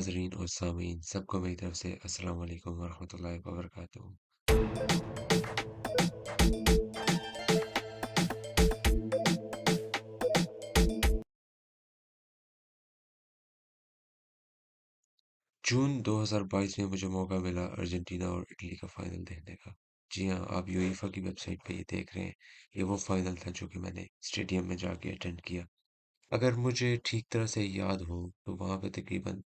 नाज़रीन और सामीन सबको मेरी तरफ से अस्सलाम वालेकुम वरहमतुल्लाहि वबरकातुहू। जून 2022 में मुझे मौका मिला अर्जेंटीना और इटली का फाइनल देखने का। जी हाँ, आप यूईफा की वेबसाइट पे ये देख रहे हैं। ये वो फाइनल था जो कि मैंने स्टेडियम में जाके अटेंड किया। अगर मुझे ठीक तरह से याद हो तो वहाँ पे तकरीबन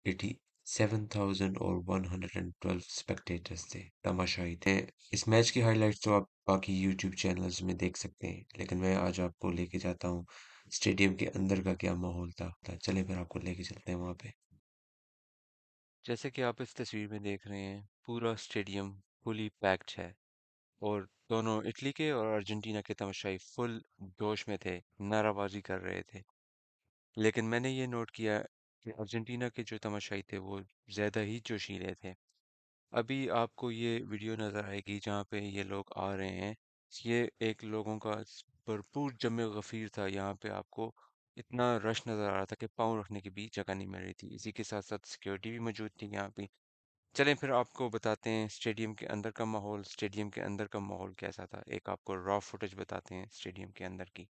87,112 स्पेक्टेटर्स थे, तमाशाई थे। इस मैच की हाइलाइट्स तो आप बाकी यूट्यूब चैनल्स में देख सकते हैं, लेकिन मैं आज आपको लेके जाता हूँ स्टेडियम के अंदर का क्या माहौल था। चलिए फिर आपको लेके चलते हैं वहाँ पे। जैसे कि आप इस तस्वीर में देख रहे हैं, पूरा स्टेडियम फुली पैक्ड है और दोनों इटली के और अर्जेंटीना के तमाशाई फुल जोश में थे, नाराबाजी कर रहे थे। लेकिन मैंने ये नोट किया कि अर्जेंटीना के जो तमाशाई थे वो ज़्यादा ही जोशीले थे। अभी आपको ये वीडियो नज़र आएगी जहाँ पे ये लोग आ रहे हैं। ये एक लोगों का भरपूर जमे गफ़ीर था। यहाँ पे आपको इतना रश नज़र आ रहा था कि पाँव रखने की भी जगह नहीं मिल रही थी। इसी के साथ साथ सिक्योरिटी भी मौजूद थी यहाँ पे। चलें फिर आपको बताते हैं स्टेडियम के अंदर का माहौल। स्टेडियम के अंदर का माहौल कैसा था, एक आपको रॉ फुटेज बताते हैं स्टेडियम के अंदर की।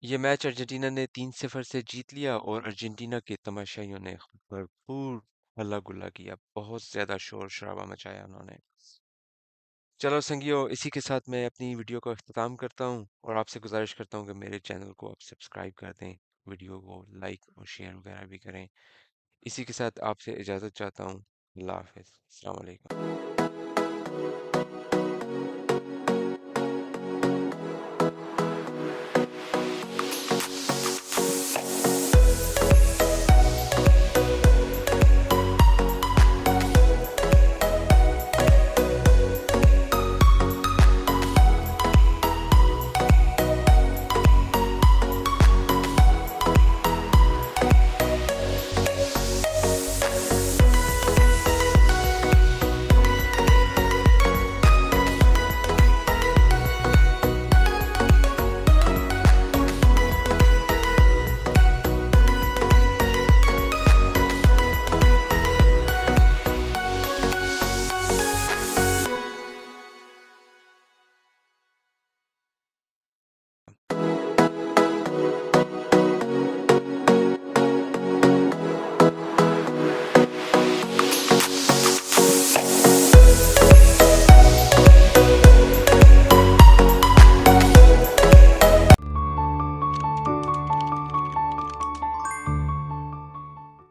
ये मैच अर्जेंटीना ने 3-0 से जीत लिया और अर्जेंटीना के तमाशाइयों ने भरपूर हल्ला गुल्ला किया, बहुत ज्यादा शोर शराबा मचाया उन्होंने। चलो संगियो, इसी के साथ मैं अपनी वीडियो को अख्ताम करता हूँ और आपसे गुजारिश करता हूँ कि मेरे चैनल को आप सब्सक्राइब कर दें, वीडियो को लाइक और शेयर वगैरह भी करें। इसी के साथ आपसे इजाज़त चाहता हूँ। अल्लाह हाफिज़। अस्सलाम वालेकुम।